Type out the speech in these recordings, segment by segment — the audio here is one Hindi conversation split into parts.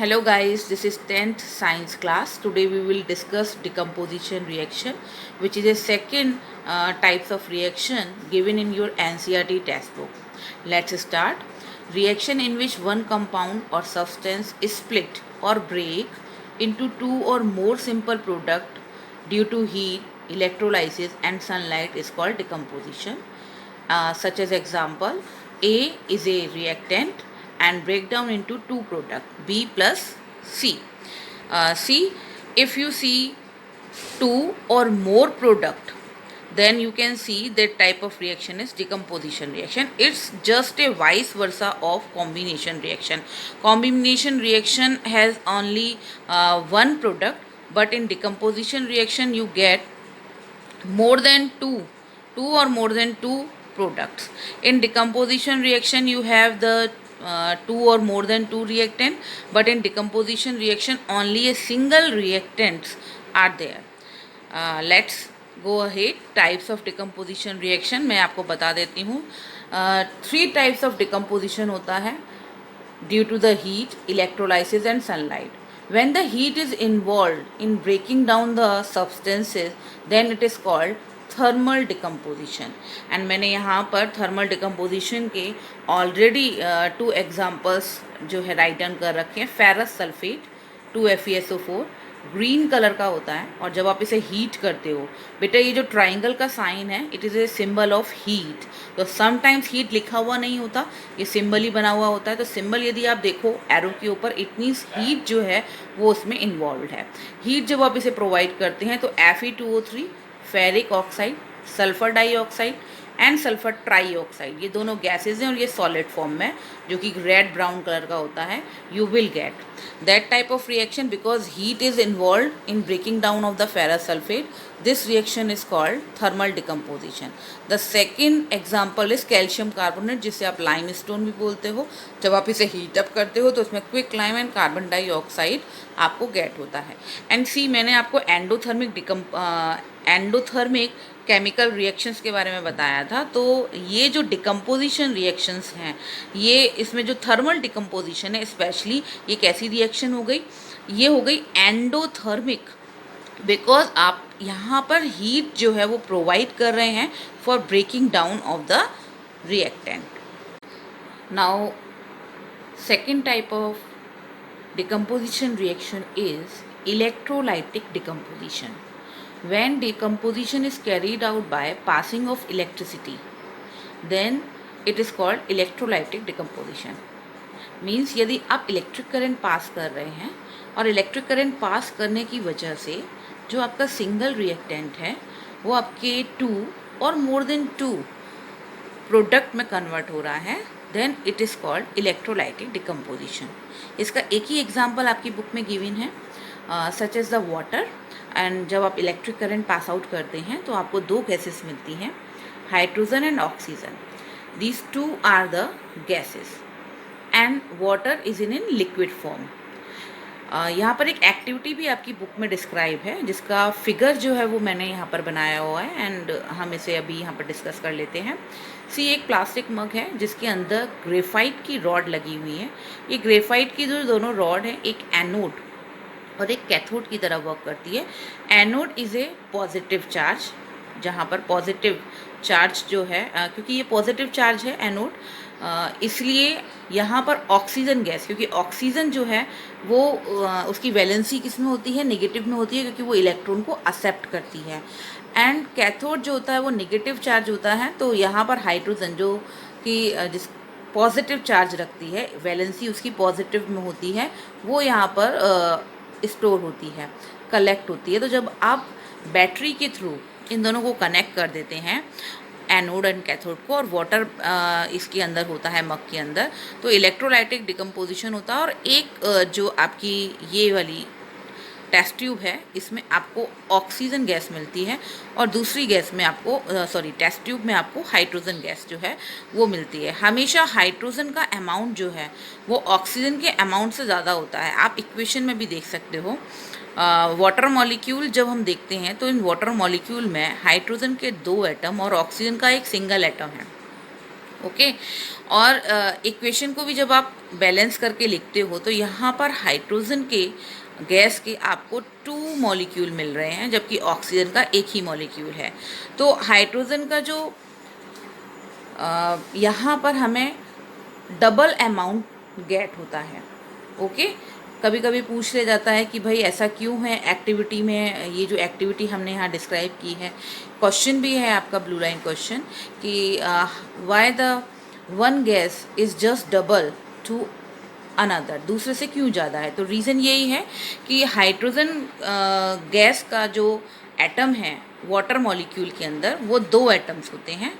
Hello guys, this is 10th science class. Today we will discuss decomposition reaction, which is a second types of reaction given in your NCERT textbook. Let's start. Reaction in which one compound or substance is split or break into two or more simple product due to heat, electrolysis and sunlight is called decomposition. Such as example, A is a reactant and break down into two product B plus C. C, if you see two or more product, then you can see that type of reaction is decomposition reaction. It's just a vice versa of combination reaction. Combination reaction has only one product, but in decomposition reaction you get more than two or more than two products. In decomposition reaction you have the two or more than two reactant, but in decomposition reaction only a single reactants are there. Let's go ahead. Types of decomposition reaction मैं आपको बता देती हूँ. Three types of decomposition होता है due to the heat, electrolysis and sunlight. When the heat is involved in breaking down the substances, then it is called thermal decomposition. And मैंने यहाँ पर थर्मल डिकम्पोजिशन के ऑलरेडी टू एग्जाम्पल्स जो है राइट डाउन कर रखे हैं. Ferrous sulphate 2FeSO4 green colour का होता है, और जब आप इसे हीट करते हो, बेटा ये जो ट्राइंगल का साइन है it is a symbol of heat. तो समटाइम्स हीट लिखा हुआ नहीं होता, ये सिंबल ही बना हुआ होता है. तो सिंबल यदि आप देखो एरो के ऊपर, इट मीन्स हीट जो है वो उसमें इन्वॉल्व है. हीट जब आप इसे प्रोवाइड करते हैं तो Fe2O3, ferric oxide, sulphur dioxide and sulphur trioxide, ये दोनों गैसेज हैं और ये सॉलिड फॉर्म में जो कि रेड ब्राउन कलर का होता है. You will get that type of reaction because heat is involve in breaking down of the ferrous sulphate. This reaction is called thermal decomposition. The second example is calcium carbonate, जिसे आप लाइम स्टोन भी बोलते हो. जब आप इसे हीट अप करते हो तो उसमें quick lime and carbon dioxide आपको गेट होता है. एंड सी, मैंने आपको एंडोथर्मिक केमिकल रिएक्शंस के बारे में बताया था. तो ये जो डिकम्पोजिशन रिएक्शंस हैं, ये इसमें जो थर्मल डिकम्पोजिशन है स्पेशली, ये कैसी रिएक्शन हो गई? ये हो गई एंडोथर्मिक, बिकॉज आप यहाँ पर हीट जो है वो प्रोवाइड कर रहे हैं for breaking down of the reactant. Now second type of decomposition reaction is electrolytic decomposition. When decomposition is carried out by passing of electricity, then it is called electrolytic decomposition. Means यदि आप इलेक्ट्रिक करंट पास कर रहे हैं और इलेक्ट्रिक करंट पास करने की वजह से जो आपका सिंगल रिएक्टेंट है वो आपके टू और मोर देन टू प्रोडक्ट में कन्वर्ट हो रहा है, then it is called electrolytic decomposition. इसका एक ही एग्जाम्पल आपकी बुक में गिवन है, such as the water. And जब आप इलेक्ट्रिक करंट पास आउट करते हैं तो आपको दो गैसेस मिलती हैं, hydrogen and oxygen. These two are the gases and water is in liquid form. यहाँ पर एक एक्टिविटी भी आपकी बुक में डिस्क्राइब है, जिसका फिगर जो है वो मैंने यहाँ पर बनाया हुआ है एंड हम इसे अभी यहाँ पर डिस्कस कर लेते हैं. सी, एक प्लास्टिक मग है जिसके अंदर ग्रेफाइट की रॉड लगी हुई है. ये ग्रेफाइट की जो दोनों रॉड हैं, एक एनोड और एक कैथोड की तरह वर्क करती है. Anode is a positive charge, जहाँ पर पॉजिटिव चार्ज जो है, क्योंकि ये पॉजिटिव चार्ज है एनोड, इसलिए यहाँ पर ऑक्सीजन गैस, क्योंकि ऑक्सीजन जो है वो उसकी वैलेंसी किस में होती है? नेगेटिव में होती है, क्योंकि वो इलेक्ट्रॉन को एक्सेप्ट करती है. एंड कैथोड जो होता है वो नेगेटिव चार्ज होता है. तो यहाँ पर हाइड्रोजन जो कि जिस पॉजिटिव चार्ज रखती है, वैलेंसी उसकी पॉजिटिव में होती है, वो यहाँ पर स्टोर होती है, कलेक्ट होती है. तो जब आप बैटरी के थ्रू इन दोनों को कनेक्ट कर देते हैं, एनोड एंड कैथोड को, और वाटर इसके अंदर होता है मग के अंदर, तो इलेक्ट्रोलाइटिक डिकम्पोजिशन होता है. और एक जो आपकी ये वाली टेस्ट ट्यूब है, इसमें आपको ऑक्सीजन गैस मिलती है और दूसरी गैस में आपको टेस्ट ट्यूब में आपको हाइड्रोजन गैस जो है वो मिलती है. हमेशा हाइड्रोजन का अमाउंट जो है वो ऑक्सीजन के अमाउंट से ज़्यादा होता है. आप इक्वेशन में भी देख सकते हो. वाटर मॉलिक्यूल जब हम देखते हैं तो इन वाटर मॉलिक्यूल में हाइड्रोजन के दो एटम और ऑक्सीजन का एक सिंगल एटम है. ओके। और इक्वेशन को भी जब आप बैलेंस करके लिखते हो तो यहाँ पर हाइड्रोजन के गैस के आपको 2 मॉलिक्यूल मिल रहे हैं, जबकि ऑक्सीजन का एक ही मॉलिक्यूल है। तो हाइड्रोजन का जो यहाँ पर हमें डबल अमाउंट गेट होता है। ओके। कभी कभी पूछ ले जाता है कि भाई ऐसा क्यों है एक्टिविटी में, ये जो एक्टिविटी हमने यहाँ डिस्क्राइब की है, क्वेश्चन भी है आपका ब्लू लाइन क्वेश्चन कि why the one gas is just double two another, दूसरे से क्यों ज़्यादा है। तो रीज़न यही है कि हाइड्रोजन गैस का जो एटम है वाटर मॉलिक्यूल के अंदर वो 2 एटम्स होते हैं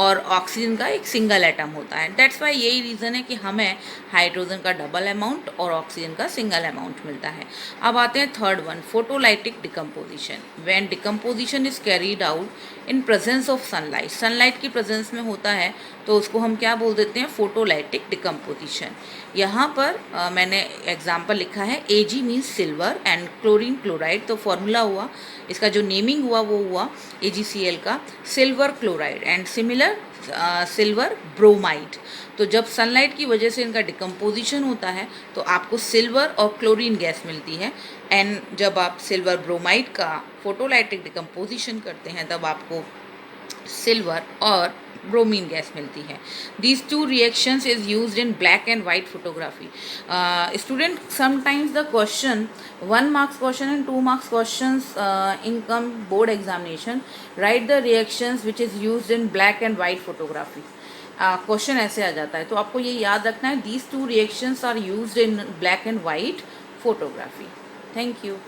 और ऑक्सीजन का एक सिंगल एटम होता है। दैट्स वाई यही रीज़न है कि हमें हाइड्रोजन का डबल अमाउंट और ऑक्सीजन का सिंगल अमाउंट मिलता है। अब आते हैं third one, photolytic decomposition. When decomposition is carried out in presence of sunlight, sunlight की प्रेजेंस में होता है तो उसको हम क्या बोल देते हैं, फोटोलाइटिक डिकम्पोजिशन। यहाँ पर मैंने एग्जाम्पल लिखा है Ag means silver and chlorine chloride, तो फॉर्मूला हुआ इसका जो नेमिंग हुआ वो हुआ AgCl का silver chloride and similar silver bromide. तो जब सनलाइट की वजह से इनका डिकम्पोजिशन होता है तो आपको सिल्वर और क्लोरीन गैस मिलती है, एंड जब आप सिल्वर ब्रोमाइड का फोटोलाइटिक डिकम्पोजिशन करते हैं तब आपको सिल्वर और ब्रोमीन गैस मिलती है। These two reactions is used in black and white photography. Student, sometimes the question 1 marks question and 2 marks questions in come board examination, write the reactions which is used in black and white photography. Question ऐसे आ जाता है, तो आपको ये याद रखना है, these two reactions are used in black and white photography. Thank you.